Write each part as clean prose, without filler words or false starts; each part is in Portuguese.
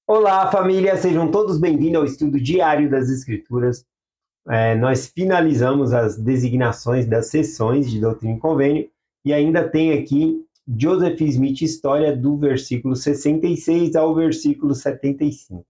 Olá, família, sejam todos bem-vindos ao estudo diário das Escrituras. Nós finalizamos as designações das sessões de Doutrina e Convênio e ainda tem aqui Joseph Smith, história do versículo 66 ao versículo 75.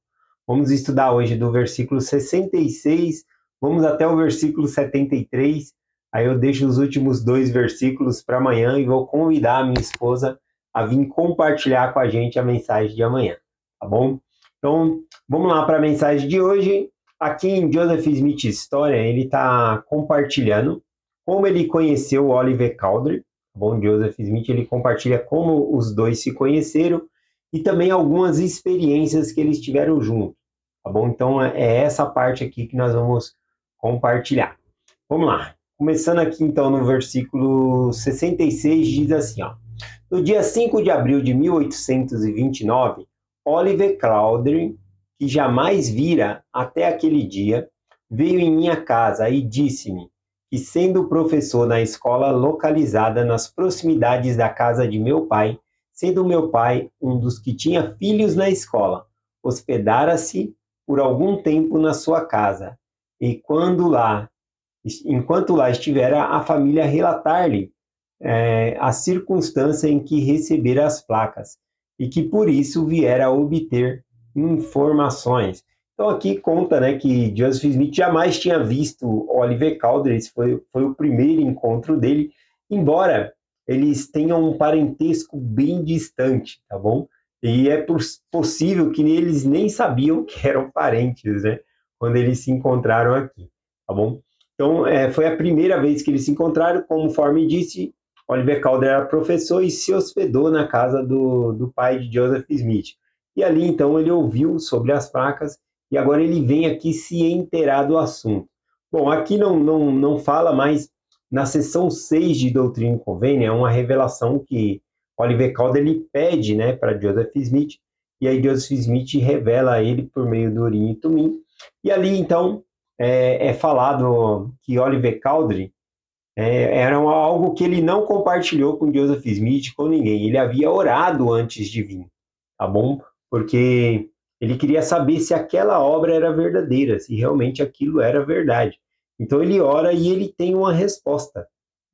Vamos estudar hoje do versículo 66, vamos até o versículo 73. Aí eu deixo os últimos dois versículos para amanhã e vou convidar a minha esposa a vir compartilhar com a gente a mensagem de amanhã, tá bom? Então, vamos lá para a mensagem de hoje. Aqui em Joseph Smith História, ele está compartilhando como ele conheceu Oliver Cowdery. Tá bom? Joseph Smith ele compartilha como os dois se conheceram e também algumas experiências que eles tiveram juntos. Tá bom? Então, é essa parte aqui que nós vamos compartilhar. Vamos lá. Começando aqui, então, no versículo 66, diz assim, ó. No dia 5 de abril de 1829, Oliver Cowdery, que jamais vira até aquele dia, veio em minha casa e disse-me que, sendo professor na escola localizada nas proximidades da casa de meu pai, sendo meu pai um dos que tinha filhos na escola, hospedara-se por algum tempo na sua casa, e enquanto lá estivera, a família relatar-lhe a circunstância em que recebera as placas, e que por isso viera a obter informações. Então aqui conta, né, que Joseph Smith jamais tinha visto Oliver Cowdery, esse foi o primeiro encontro dele, embora eles tenham um parentesco bem distante, tá bom? E é possível que eles nem sabiam que eram parentes, né, quando eles se encontraram aqui, tá bom? Então foi a primeira vez que eles se encontraram, conforme disse. Oliver Cowdery era professor e se hospedou na casa do pai de Joseph Smith. E ali, então, ele ouviu sobre as placas e agora ele vem aqui se inteirar do assunto. Bom, aqui não fala, mas na seção 6 de Doutrina e Convênio é uma revelação que Oliver Cowdery pede, né, para Joseph Smith, e aí Joseph Smith revela a ele por meio do Urim e Tumim. E ali, então, é falado que Oliver Cowdery era algo que ele não compartilhou com Joseph Smith, com ninguém. Ele havia orado antes de vir, tá bom? Porque ele queria saber se aquela obra era verdadeira, se realmente aquilo era verdade. Então ele ora e ele tem uma resposta,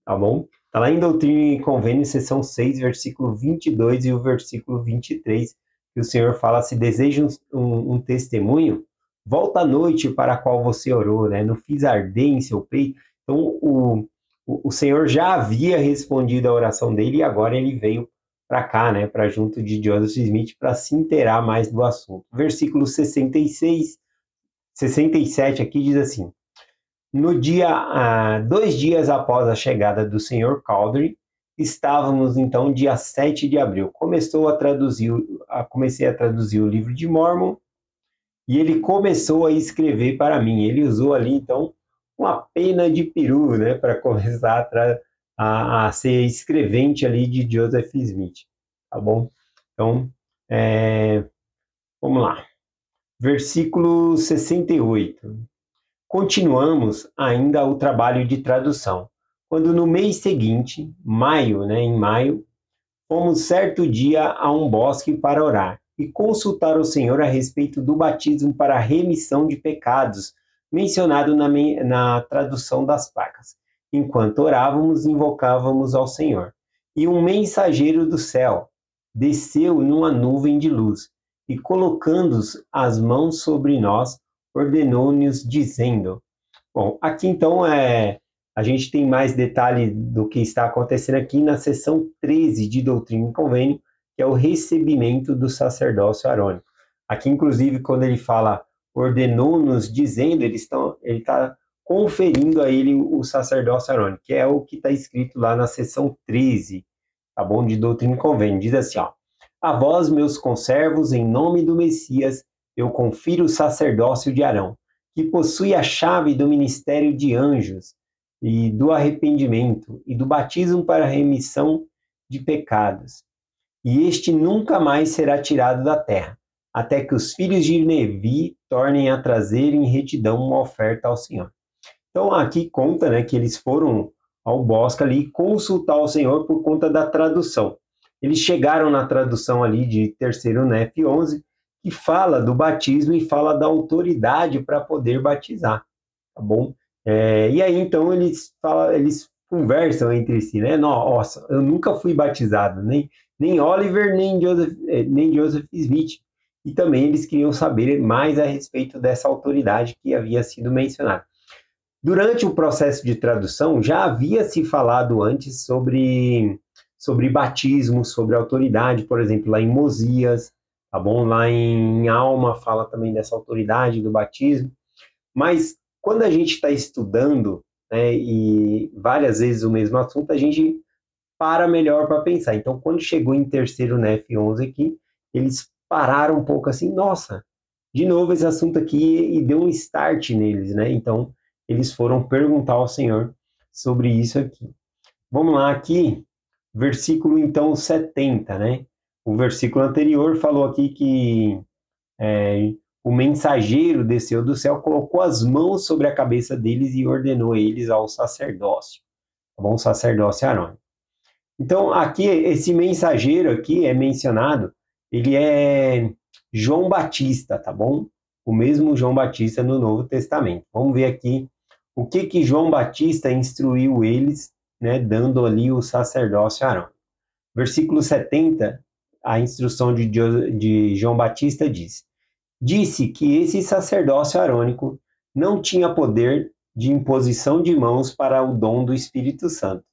tá bom? Está lá em Doutrina e Convênio, seção 6, versículo 22 e o versículo 23, que o Senhor fala, se deseja um testemunho, volta à noite para a qual você orou, né? Não fiz arder em seu peito. Então, o Senhor já havia respondido a oração dele e agora ele veio para cá, né, para junto de Joseph Smith, para se inteirar mais do assunto. Versículo 67 aqui diz assim, no dia, 2 dias após a chegada do Sr. Cowdery, estávamos então dia 7 de abril. Comecei a traduzir o livro de Mormon e ele começou a escrever para mim. Ele usou ali então uma pena de peru, né, para começar a ser escrevente ali de Joseph Smith, tá bom? Então, vamos lá. Versículo 68. Continuamos ainda o trabalho de tradução, quando no mês seguinte, maio, né, em maio, fomos certo dia a um bosque para orar e consultar o Senhor a respeito do batismo para a remissão de pecados, mencionado na tradução das placas. Enquanto orávamos, invocávamos ao Senhor. E um mensageiro do céu desceu numa nuvem de luz e, colocando as mãos sobre nós, ordenou-nos, dizendo... Bom, aqui então a gente tem mais detalhe do que está acontecendo aqui na seção 13 de Doutrina e Convênio, que é o recebimento do sacerdócio arônico. Aqui, inclusive, quando ele fala ordenou-nos dizendo, ele está conferindo a ele o sacerdócio arônico, que é o que está escrito lá na seção 13, tá bom? De Doutrina e Convênio. Diz assim, ó, a vós, meus conservos, em nome do Messias, eu confiro o sacerdócio de Arão, que possui a chave do ministério de anjos, e do arrependimento, e do batismo para a remissão de pecados. E este nunca mais será tirado da terra, até que os filhos de Levi tornem a trazer em retidão uma oferta ao Senhor. Então aqui conta, né, que eles foram ao bosque ali consultar o Senhor por conta da tradução. Eles chegaram na tradução ali de Terceiro Nef 11, que fala do batismo e fala da autoridade para poder batizar, tá bom? E aí, então, eles conversam entre si, né? Nossa, eu nunca fui batizado, nem Oliver, nem Joseph Smith. E também eles queriam saber mais a respeito dessa autoridade que havia sido mencionada. Durante o processo de tradução, já havia se falado antes sobre batismo, sobre autoridade, por exemplo, lá em Mosias, tá bom? Lá em Alma fala também dessa autoridade do batismo. Mas quando a gente está estudando, né, e várias vezes o mesmo assunto, a gente para melhor para pensar. Então, quando chegou em terceiro Nef 11 aqui, eles pararam um pouco assim, nossa, de novo esse assunto aqui, e deu um start neles, né? Então, eles foram perguntar ao Senhor sobre isso aqui. Vamos lá aqui, versículo então 70, né? O versículo anterior falou aqui que o mensageiro desceu do céu, colocou as mãos sobre a cabeça deles e ordenou eles ao sacerdócio, tá bom? Sacerdócio arônico. Então, aqui, esse mensageiro aqui é mencionado, ele é João Batista, tá bom? O mesmo João Batista no Novo Testamento. Vamos ver aqui o que João Batista instruiu eles, né, dando ali o sacerdócio arônico. Versículo 70, a instrução de João Batista diz: disse que esse sacerdócio arônico não tinha poder de imposição de mãos para o dom do Espírito Santo,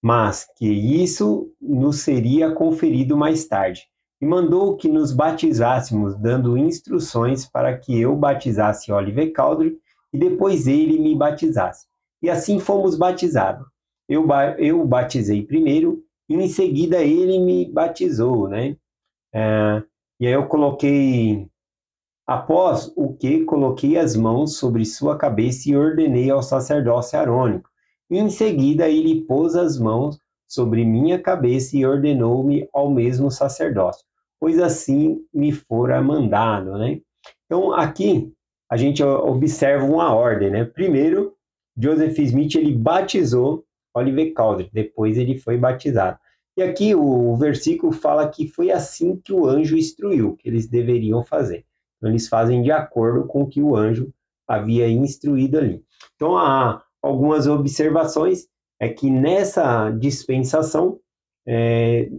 mas que isso nos seria conferido mais tarde, e mandou que nos batizássemos, dando instruções para que eu batizasse Oliver Cowdery e depois ele me batizasse. E assim fomos batizados. Eu batizei primeiro e em seguida ele me batizou, né? E aí eu coloquei, após o que coloquei as mãos sobre sua cabeça e ordenei ao sacerdócio arônico. E em seguida ele pôs as mãos sobre minha cabeça e ordenou-me ao mesmo sacerdócio, pois assim me fora mandado, né? Então aqui a gente observa uma ordem, né? Primeiro, Joseph Smith ele batizou Oliver Cowdery, depois ele foi batizado. E aqui o versículo fala que foi assim que o anjo instruiu, que eles deveriam fazer. Então, eles fazem de acordo com o que o anjo havia instruído ali. Então, há algumas observações, é que nessa dispensação,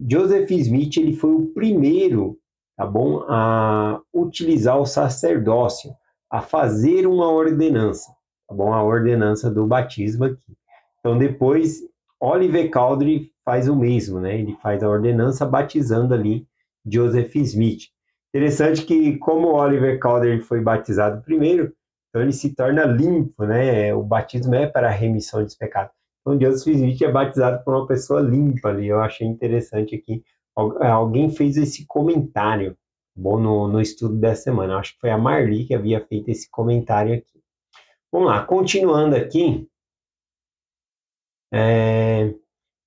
Joseph Smith ele foi o primeiro, tá bom, a utilizar o sacerdócio, a fazer uma ordenança, tá bom, a ordenança do batismo aqui. Então, depois, Oliver Cowdery faz o mesmo, né? Ele faz a ordenança batizando ali Joseph Smith. Interessante que, como Oliver Cowdery foi batizado primeiro, então ele se torna limpo, né? O batismo é para a remissão dos pecados. Então, Joseph Smith é batizado por uma pessoa limpa ali. Eu achei interessante aqui. Alguém fez esse comentário, bom, no estudo dessa semana. Eu acho que foi a Marli que havia feito esse comentário aqui. Vamos lá, continuando aqui.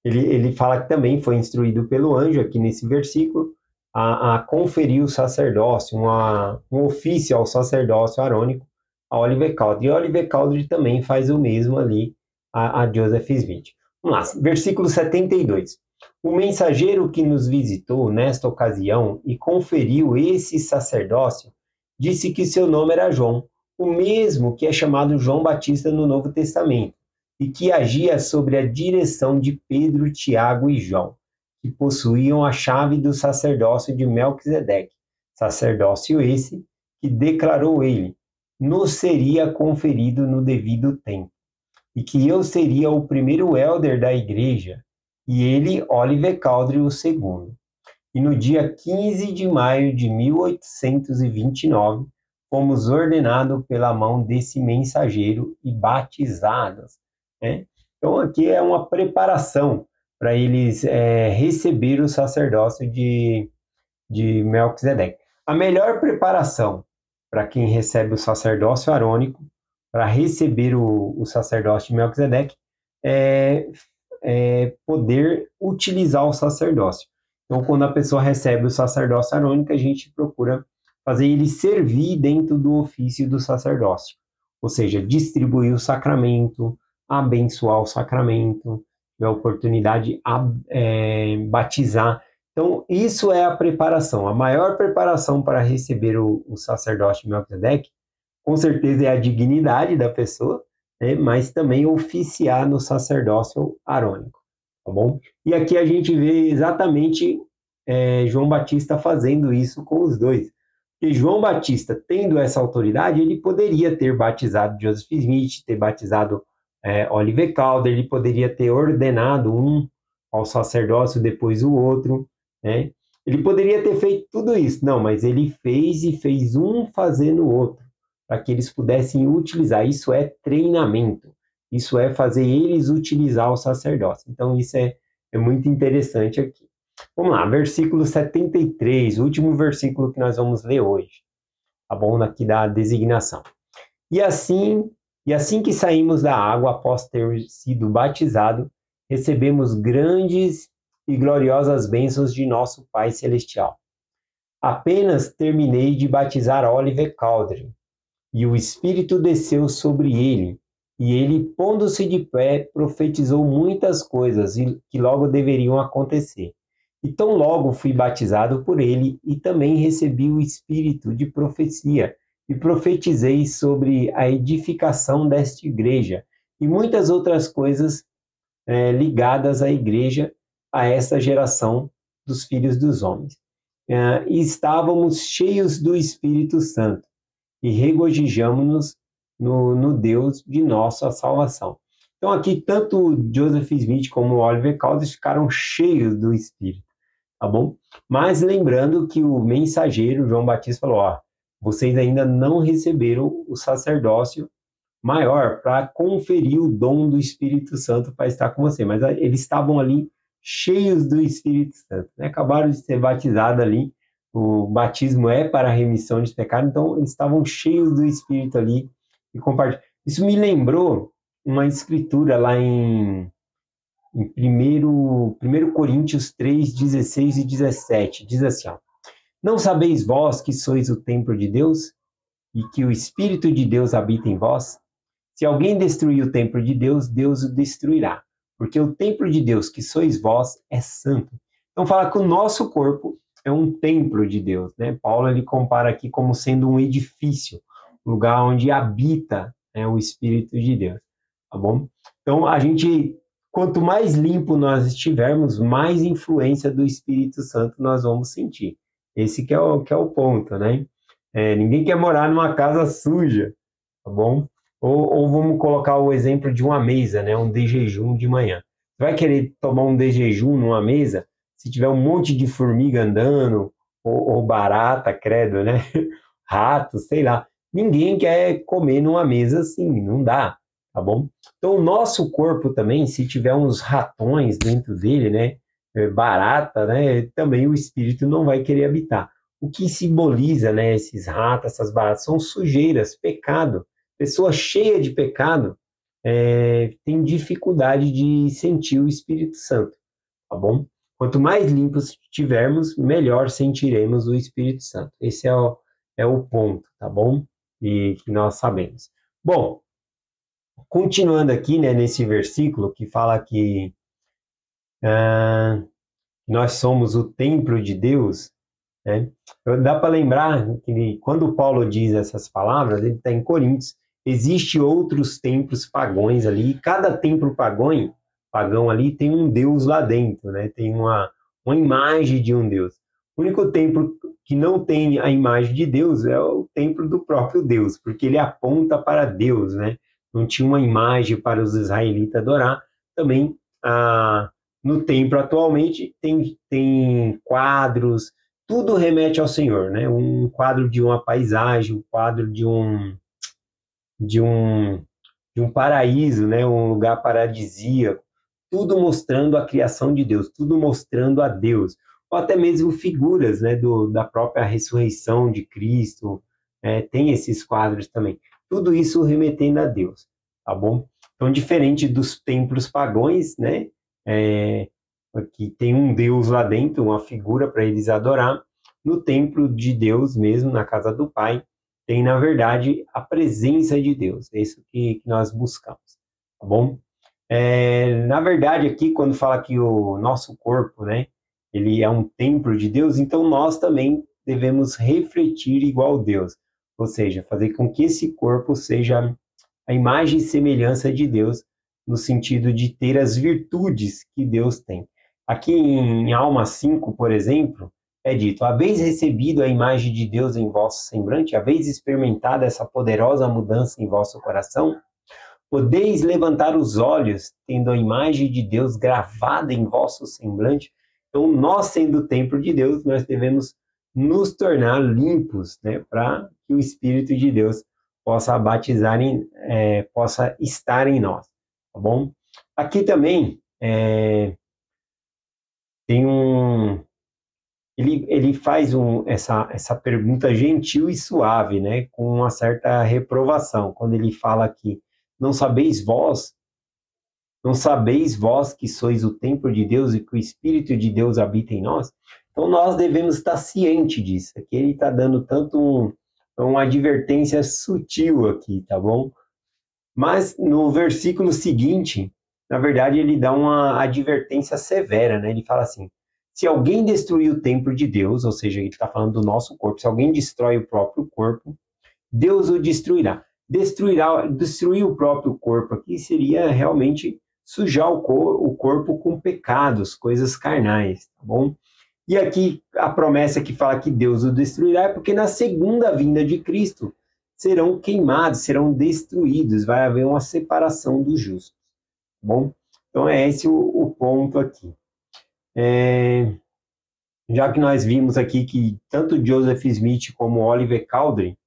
Ele fala que também foi instruído pelo anjo, aqui nesse versículo, a conferir o sacerdócio, um ofício ao sacerdócio arônico, a Oliver Cowdery. E Oliver Cowdery também faz o mesmo ali a Joseph Smith. Vamos lá, versículo 72. O mensageiro que nos visitou nesta ocasião e conferiu esse sacerdócio, disse que seu nome era João, o mesmo que é chamado João Batista no Novo Testamento, e que agia sob a direção de Pedro, Tiago e João, que possuíam a chave do sacerdócio de Melquisedeque, sacerdócio esse que declarou ele, nos seria conferido no devido tempo, e que eu seria o primeiro elder da igreja, e ele, Oliver Cowdery, o segundo. E no dia 15 de maio de 1829, fomos ordenados pela mão desse mensageiro e batizados, né? Então, aqui é uma preparação para eles receber o sacerdócio de Melquisedeque. A melhor preparação para quem recebe o sacerdócio arônico, para receber o sacerdócio de Melquisedeque, é poder utilizar o sacerdócio. Então, quando a pessoa recebe o sacerdócio arônico, a gente procura fazer ele servir dentro do ofício do sacerdócio, ou seja, distribuir o sacramento, abençoar o sacramento, a oportunidade de batizar. Então, isso é a preparação. A maior preparação para receber o sacerdócio de Melquisedeque, com certeza, é a dignidade da pessoa, né? Mas também oficiar no sacerdócio arônico, tá bom? E aqui a gente vê exatamente João Batista fazendo isso com os dois. Porque João Batista, tendo essa autoridade, ele poderia ter batizado Joseph Smith, ter batizado Oliver Calder, ele poderia ter ordenado um ao sacerdócio, depois o outro, né? Ele poderia ter feito tudo isso, não, mas ele fez e fez um fazendo o outro, para que eles pudessem utilizar. Isso é treinamento, isso é fazer eles utilizar o sacerdócio. Então, isso é muito interessante aqui. Vamos lá, versículo 73, o último versículo que nós vamos ler hoje, tá bom? Aqui da designação. E assim que saímos da água após ter sido batizado, recebemos grandes e gloriosas bênçãos de nosso Pai Celestial. Apenas terminei de batizar Oliver Cowdery, e o Espírito desceu sobre ele, e ele, pondo-se de pé, profetizou muitas coisas que logo deveriam acontecer. E tão logo fui batizado por ele, e também recebi o Espírito de profecia, e profetizei sobre a edificação desta igreja, e muitas outras coisas ligadas à igreja, a essa geração dos filhos dos homens. E estávamos cheios do Espírito Santo, e regozijamo-nos no Deus de nossa salvação. Então aqui tanto Joseph Smith como Oliver Cowdery ficaram cheios do Espírito, tá bom? Mas lembrando que o mensageiro João Batista falou, ó, vocês ainda não receberam o sacerdócio maior para conferir o dom do Espírito Santo para estar com você, mas eles estavam ali cheios do Espírito Santo, né? Acabaram de ser batizados ali, o batismo é para a remissão de pecados, então eles estavam cheios do Espírito ali e compartilhando. Isso me lembrou uma escritura lá em 1 Coríntios 3, 16 e 17, diz assim, ó, não sabeis vós que sois o templo de Deus e que o Espírito de Deus habita em vós? Se alguém destruir o templo de Deus, Deus o destruirá, porque o templo de Deus que sois vós é santo. Então fala que o nosso corpo é um templo de Deus, né? Paulo ele compara aqui como sendo um edifício, um lugar onde habita, né, o Espírito de Deus, tá bom? Então a gente, quanto mais limpo nós estivermos, mais influência do Espírito Santo nós vamos sentir. Esse que é o ponto, né? Ninguém quer morar numa casa suja, tá bom? Ou vamos colocar o exemplo de uma mesa, né? Um de jejum de manhã. Você vai querer tomar um de jejum numa mesa se tiver um monte de formiga andando, ou barata, credo, né? Rato, sei lá. Ninguém quer comer numa mesa assim, não dá, tá bom? Então, o nosso corpo também, se tiver uns ratões dentro dele, né? Barata, né? Também o espírito não vai querer habitar. O que simboliza, né? Esses ratos, essas baratas, são sujeiras, pecado. Pessoa cheia de pecado tem dificuldade de sentir o Espírito Santo, tá bom? Quanto mais limpos tivermos, melhor sentiremos o Espírito Santo. Esse é o ponto, tá bom? E que nós sabemos. Bom, continuando aqui, né, nesse versículo que fala que nós somos o templo de Deus, né? Dá para lembrar que quando Paulo diz essas palavras, ele está em Coríntios, existe outros templos pagãos ali, e cada templo pagão ali tem um Deus lá dentro, né? Tem uma imagem de um Deus. O único templo que não tem a imagem de Deus é o templo do próprio Deus, porque ele aponta para Deus, né? Não tinha uma imagem para os israelitas adorar. Também no templo atualmente tem quadros, tudo remete ao Senhor, né? Um quadro de uma paisagem, um quadro de um paraíso, né? Um lugar paradisíaco, tudo mostrando a criação de Deus, tudo mostrando a Deus, ou até mesmo figuras, né? Da própria ressurreição de Cristo, tem esses quadros também. Tudo isso remetendo a Deus, tá bom? Então, diferente dos templos pagãos, né? Que tem um Deus lá dentro, uma figura para eles adorar. No templo de Deus mesmo, na casa do Pai, tem, na verdade, a presença de Deus. É isso que nós buscamos, tá bom? Na verdade, aqui, quando fala que o nosso corpo, né, ele é um templo de Deus, então nós também devemos refletir igual a Deus, ou seja, fazer com que esse corpo seja a imagem e semelhança de Deus, no sentido de ter as virtudes que Deus tem. Aqui em Alma 5, por exemplo, é dito: haveis recebido a imagem de Deus em vosso semblante, haveis experimentado essa poderosa mudança em vosso coração, podeis levantar os olhos, tendo a imagem de Deus gravada em vosso semblante. Então, nós sendo o templo de Deus, nós devemos nos tornar limpos, né, para que o Espírito de Deus possa batizar, possa estar em nós, tá bom? Aqui também tem ele faz essa pergunta gentil e suave, né, com uma certa reprovação, quando ele fala aqui: não sabeis vós que sois o templo de Deus e que o Espírito de Deus habita em nós? Então nós devemos estar cientes disso. Aqui ele está dando tanto uma advertência sutil aqui, tá bom? Mas no versículo seguinte, na verdade, ele dá uma advertência severa, né? Ele fala assim: se alguém destruir o templo de Deus, ou seja, ele está falando do nosso corpo, se alguém destrói o próprio corpo, Deus o destruirá. Destruir o próprio corpo aqui seria realmente sujar o corpo com pecados, coisas carnais, tá bom? E aqui a promessa que fala que Deus o destruirá é porque na segunda vinda de Cristo serão queimados, serão destruídos, vai haver uma separação dos justos, tá bom? Então é esse o ponto aqui. Já que nós vimos aqui que tanto Joseph Smith como Oliver Cowdery,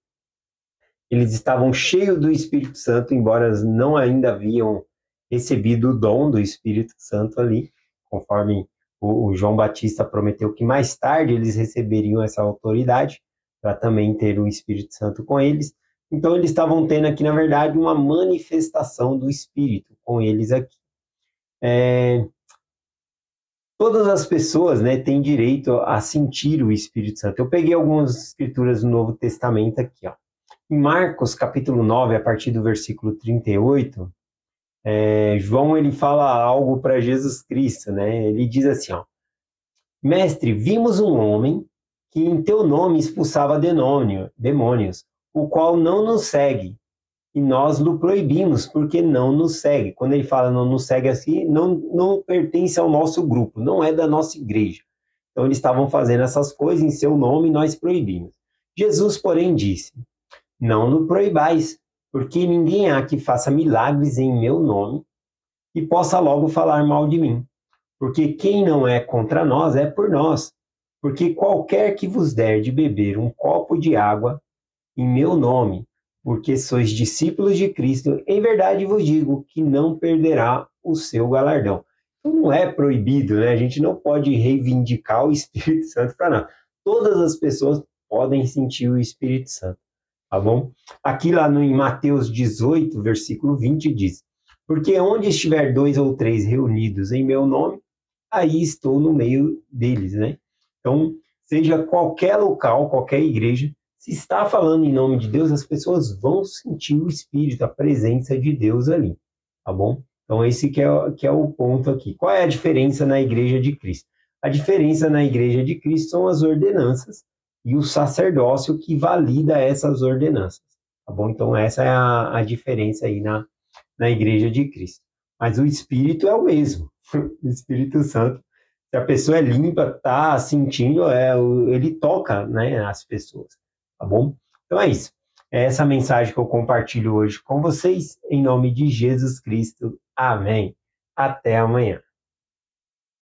eles estavam cheios do Espírito Santo, embora não ainda haviam recebido o dom do Espírito Santo ali, conforme o João Batista prometeu que mais tarde eles receberiam essa autoridade para também ter o Espírito Santo com eles. Então eles estavam tendo aqui, na verdade, uma manifestação do Espírito com eles aqui. Todas as pessoas, né, têm direito a sentir o Espírito Santo. Eu peguei algumas escrituras do Novo Testamento aqui, ó. Em Marcos, capítulo 9, a partir do versículo 38, João ele fala algo para Jesus Cristo, né? Ele diz assim, ó: Mestre, vimos um homem que em teu nome expulsava demônios, o qual não nos segue, e nós lhe proibimos, porque não nos segue. Quando ele fala não nos segue assim, não pertence ao nosso grupo, não é da nossa igreja. Então eles estavam fazendo essas coisas em seu nome e nós proibimos. Jesus, porém, disse: não nos proibais, porque ninguém há que faça milagres em meu nome e possa logo falar mal de mim. Porque quem não é contra nós é por nós. Porque qualquer que vos der de beber um copo de água em meu nome, porque sois discípulos de Cristo, em verdade vos digo que não perderá o seu galardão. Então não é proibido, né? A gente não pode reivindicar o Espírito Santo para nada. Todas as pessoas podem sentir o Espírito Santo, tá bom? Aqui lá em Mateus 18, versículo 20 diz: porque onde estiver 2 ou 3 reunidos em meu nome, aí estou no meio deles, né? Então, seja qualquer local, qualquer igreja, se está falando em nome de Deus, as pessoas vão sentir o Espírito, a presença de Deus ali, tá bom? Então, esse que é o ponto aqui. Qual é a diferença na Igreja de Cristo? A diferença na Igreja de Cristo são as ordenanças e o sacerdócio que valida essas ordenanças, tá bom? Então, essa é a diferença aí na Igreja de Cristo. Mas o Espírito é o mesmo, o Espírito Santo. Se a pessoa é limpa, está sentindo, ele toca, né, as pessoas. Tá bom? Então é isso. É essa mensagem que eu compartilho hoje com vocês, em nome de Jesus Cristo. Amém. Até amanhã.